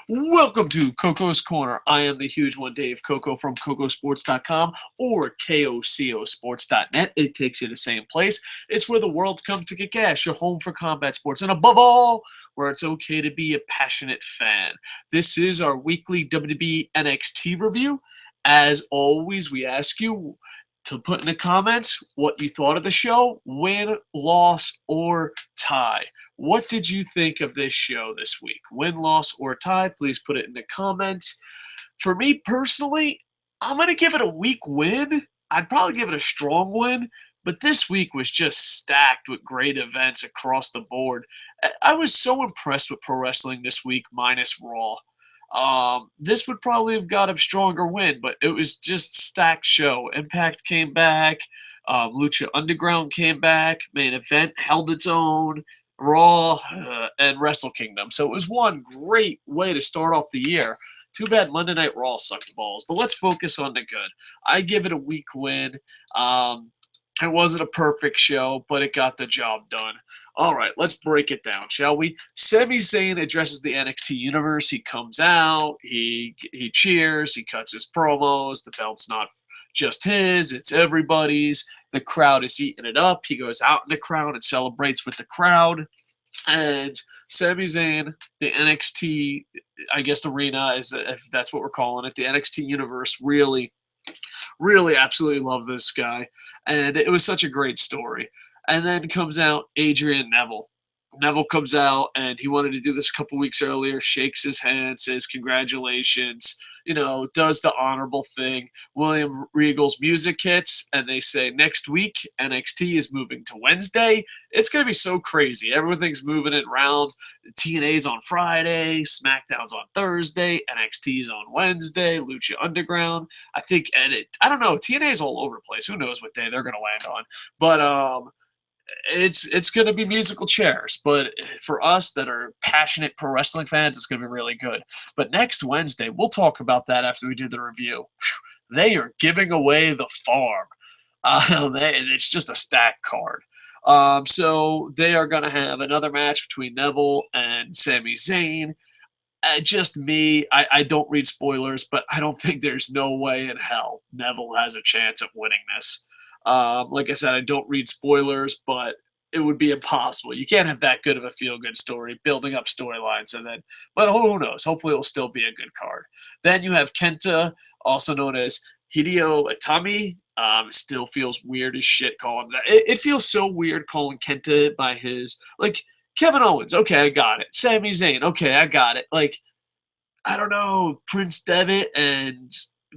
Welcome to Coco's Corner. I am the huge one, Dave Coco from CocoSports.com or KOCOSports.net. It takes you to the same place. It's where the world's come to get gas, your home for combat sports, and above all, where it's okay to be a passionate fan. This is our weekly WWE NXT review. As always, we ask you to put in the comments what you thought of the show, win, loss, or tie. What did you think of this show this week? Win, loss, or tie? Please put it in the comments. For me personally, I'm going to give it a weak win. I'd probably give it a strong win, but this week was just stacked with great events across the board. I was so impressed with pro wrestling this week, minus Raw. This would probably have got a stronger win, but it was just stacked show. Impact came back. Lucha Underground came back. Main event held its own. Raw and Wrestle Kingdom. So it was one great way to start off the year. Too bad Monday Night Raw sucked balls, but let's focus on the good. I give it a weak win. It wasn't a perfect show, but it got the job done. All right, let's break it down, shall we? Sami Zayn addresses the NXT Universe. He comes out, he cheers, he cuts his promos. The belt's not just his, it's everybody's. The crowd is eating it up. He goes out in the crowd and celebrates with the crowd. And Sami Zayn, the NXT, I guess, arena, if that's what we're calling it, the NXT Universe, really absolutely love this guy. And it was such a great story. And then comes out Adrian Neville. Neville comes out, and he wanted to do this a couple weeks earlier, shakes his hand, says congratulations, does the honorable thing. William Regal's music hits, and they say next week, NXT is moving to Wednesday. It's going to be so crazy. Everything's moving it around. TNA's on Friday, SmackDown's on Thursday, NXT's on Wednesday, Lucha Underground. I don't know, TNA's all over the place. Who knows what day they're going to land on. But, it's going to be musical chairs, but for us that are passionate pro wrestling fans, it's going to be really good. But next Wednesday, we'll talk about that after we do the review. They are giving away the farm. It's just a stack card. So they are going to have another match between Neville and Sami Zayn. Just me, I don't read spoilers, but I don't think there's no way in hell Neville has a chance at winning this. Like I said, I don't read spoilers, but it would be impossible. You can't have that good of a feel-good story, building up storylines, but who knows? Hopefully it'll still be a good card. Then you have Kenta, also known as Hideo Itami. Still feels weird as shit calling that. It feels so weird calling Kenta by his, like, Kevin Owens, okay, I got it. Sami Zayn, okay, I got it. Like, I don't know, Prince Devitt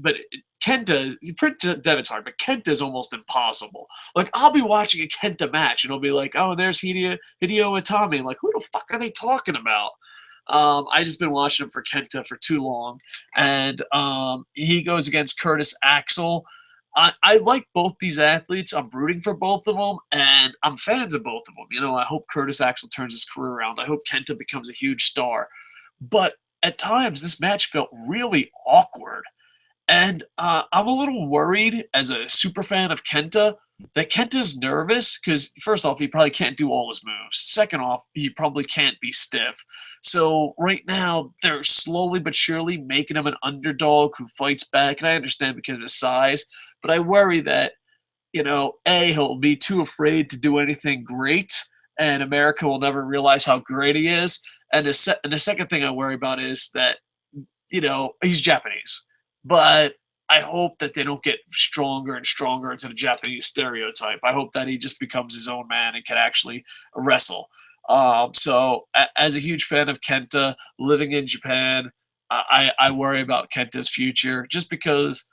but Kenta, Prince Devitt's hard, but Kenta's almost impossible. Like, I'll be watching a Kenta match, and it'll be like, oh, there's Hideo Itami. I'm like, who the fuck are they talking about? I just been watching him for Kenta for too long. And he goes against Curtis Axel. I like both these athletes. I'm rooting for both of them, and I'm fans of both of them. I hope Curtis Axel turns his career around. I hope Kenta becomes a huge star. But at times, this match felt really awkward. And I'm a little worried as a super fan of Kenta that Kenta's nervous because, first off, he probably can't do all his moves. Second off, he probably can't be stiff. So right now, they're slowly but surely making him an underdog who fights back. And I understand because of his size, but I worry that, he'll be too afraid to do anything great, and America will never realize how great he is. And the second thing I worry about is that, he's Japanese. But I hope that they don't get stronger and stronger into the Japanese stereotype. I hope that he just becomes his own man and can actually wrestle. So, as a huge fan of Kenta, living in Japan, I worry about Kenta's future just because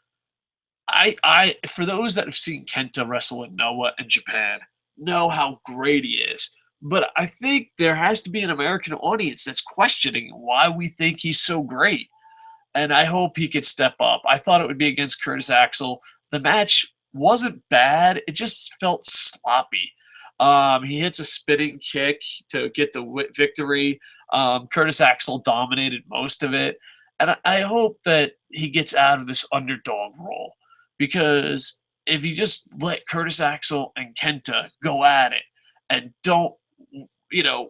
for those that have seen Kenta wrestle in Noah in Japan, know how great he is. But I think there has to be an American audience that's questioning why we think he's so great. And I hope he could step up. I thought it would be against Curtis Axel. The match wasn't bad. It just felt sloppy. He hits a spinning kick to get the victory. Curtis Axel dominated most of it. And I hope that he gets out of this underdog role. Because if you just let Curtis Axel and Kenta go at it and don't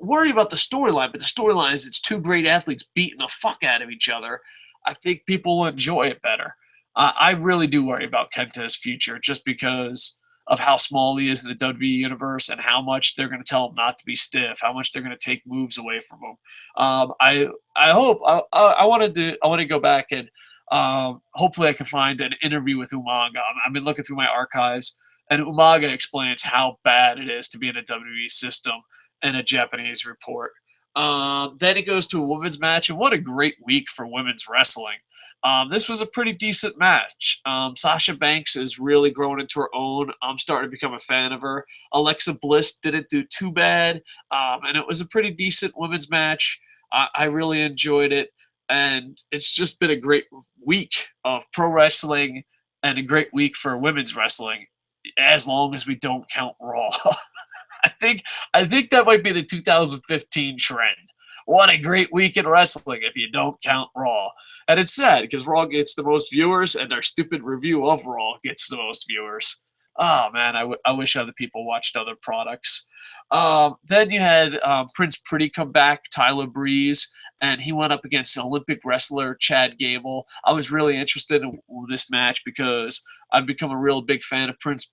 worry about the storyline, but the storyline is it's two great athletes beating the fuck out of each other. I think people will enjoy it better. I really do worry about Kenta's future just because of how small he is in the WWE universe and how much they're going to tell him not to be stiff, how much they're going to take moves away from him. I hope I wanted to go back and hopefully I can find an interview with Umaga. I've been looking through my archives, and Umaga explains how bad it is to be in a WWE system in a Japanese report. Then it goes to a women's match, and what a great week for women's wrestling. This was a pretty decent match. Sasha Banks is really growing into her own. I'm starting to become a fan of her. Alexa Bliss didn't do too bad, and it was a pretty decent women's match. I really enjoyed it, and it's just been a great week of pro wrestling and a great week for women's wrestling, as long as we don't count Raw. I think that might be the 2015 trend. What a great week in wrestling if you don't count Raw. And it's sad because Raw gets the most viewers and our stupid review of Raw gets the most viewers. Oh, man, I wish other people watched other products. Then you had Prince Pretty come back, Tyler Breeze, and he went up against an Olympic wrestler, Chad Gable. I was really interested in this match because I've become a real big fan of Prince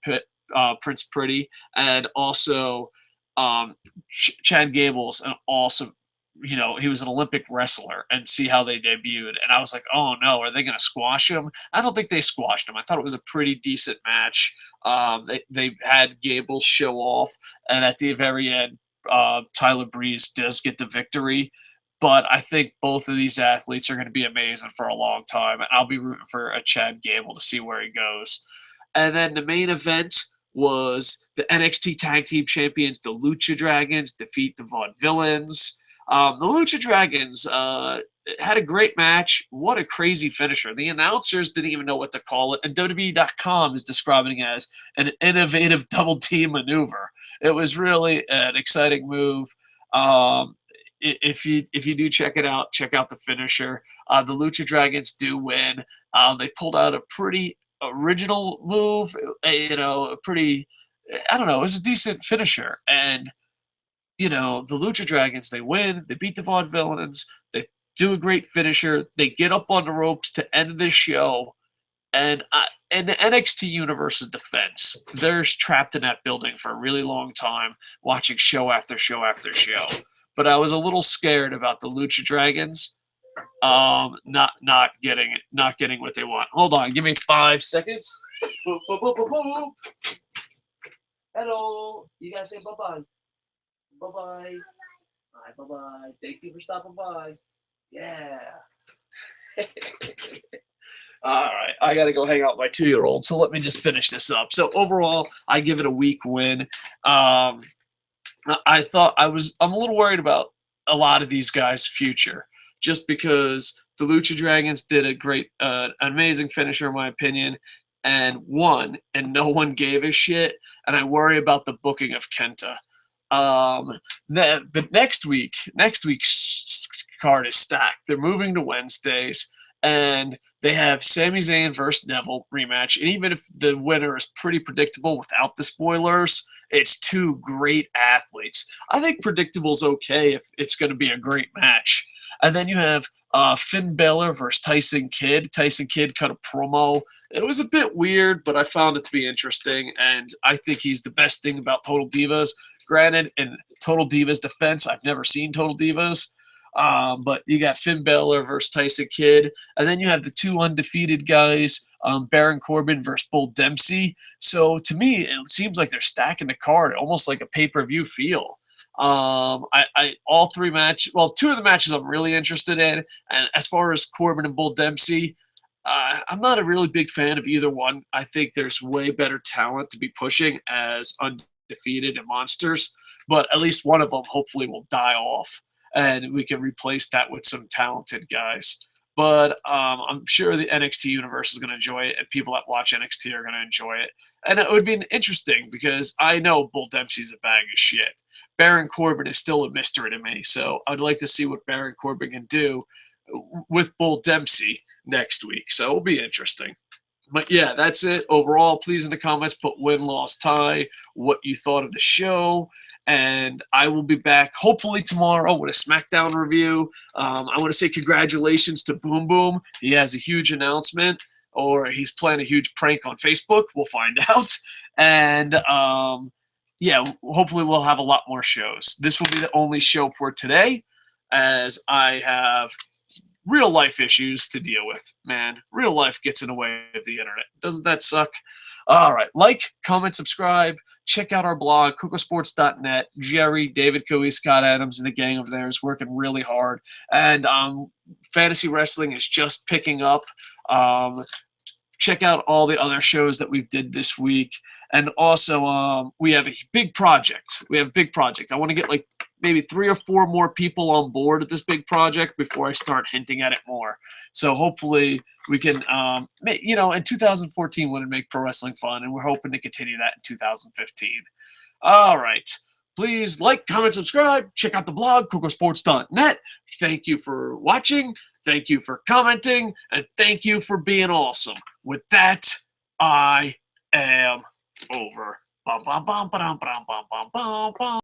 Pretty, and also Chad Gable's an awesome. He was an Olympic wrestler, and see how they debuted. And I was like, oh no, are they going to squash him? I don't think they squashed him. I thought it was a pretty decent match. They had Gable show off, and at the very end, Tyler Breeze does get the victory. But I think both of these athletes are going to be amazing for a long time, and I'll be rooting for a Chad Gable to see where he goes. And then the main event was the NXT Tag Team Champions, the Lucha Dragons, defeat the Vaudevillains. The Lucha Dragons had a great match. What a crazy finisher. The announcers didn't even know what to call it, and WWE.com is describing it as an innovative double team maneuver. It was really an exciting move. If you do check it out, check out the finisher. The Lucha Dragons do win. They pulled out a pretty original move, a pretty, I don't know, it was a decent finisher. And the Lucha Dragons, they win, they beat the Vaudevillains, they do a great finisher, they get up on the ropes to end this show, and in the NXT Universe's defense, they're trapped in that building for a really long time, watching show after show after show. But I was a little scared about the Lucha Dragons not getting what they want. Hold on, give me 5 seconds. Boop, boop, boop, boop, boop. Hello, you guys say bye-bye. Bye-bye. Bye-bye. Thank you for stopping by. Yeah. All right. I got to go hang out with my 2-year-old, so let me just finish this up. So overall, I give it a weak win. I'm a little worried about a lot of these guys' future, just because the Lucha Dragons did a great, amazing finisher, in my opinion, and won, and no one gave a shit, and I worry about the booking of Kenta. But next week's card is stacked. They're moving to Wednesdays, and they have Sami Zayn versus Neville rematch. And even if the winner is pretty predictable without the spoilers, it's two great athletes. I think predictable's okay if it's going to be a great match. And then you have Finn Balor versus Tyson Kidd. Tyson Kidd cut a promo. It was a bit weird, but I found it to be interesting, and I think he's the best thing about Total Divas. Granted, in Total Divas defense, I've never seen Total Divas, but you got Finn Balor versus Tyson Kidd, and then you have the two undefeated guys, Baron Corbin versus Bull Dempsey. So to me, it seems like they're stacking the card, almost like a pay-per-view feel. All three matches, well, two of the matches I'm really interested in, and as far as Corbin and Bull Dempsey, I'm not a really big fan of either one. I think there's way better talent to be pushing as undefeated and monsters, but at least one of them hopefully will die off, and we can replace that with some talented guys. But I'm sure the NXT Universe is going to enjoy it, and people that watch NXT are going to enjoy it. And it would be interesting because I know Bull Dempsey's a bag of shit. Baron Corbin is still a mystery to me, so I'd like to see what Baron Corbin can do with Bull Dempsey next week. So it'll be interesting. But yeah, that's it. Overall, please in the comments put win, loss, tie, what you thought of the show. and I will be back hopefully tomorrow with a SmackDown review. I want to say congratulations to Boom Boom. He has a huge announcement, or he's playing a huge prank on Facebook. We'll find out. And yeah, hopefully we'll have a lot more shows. This will be the only show for today, as I have real life issues to deal with. Man, real life gets in the way of the internet. Doesn't that suck? All right, like, comment, subscribe. Check out our blog, cocosports.net. Jerry, David Coey, Scott Adams, and the gang over there is working really hard. And fantasy wrestling is just picking up. Check out all the other shows that we've did this week. And also, we have a big project. I want to get like maybe 3 or 4 more people on board at this big project before I start hinting at it more. So hopefully we can, in 2014 want to make pro wrestling fun, and we're hoping to continue that in 2015. All right. Please like, comment, subscribe. Check out the blog, cocosports.net. Thank you for watching. Thank you for commenting. And thank you for being awesome. With that, I am over. Bum, bum, bum, ba-dum, ba-dum, bum, bum, bum, bum.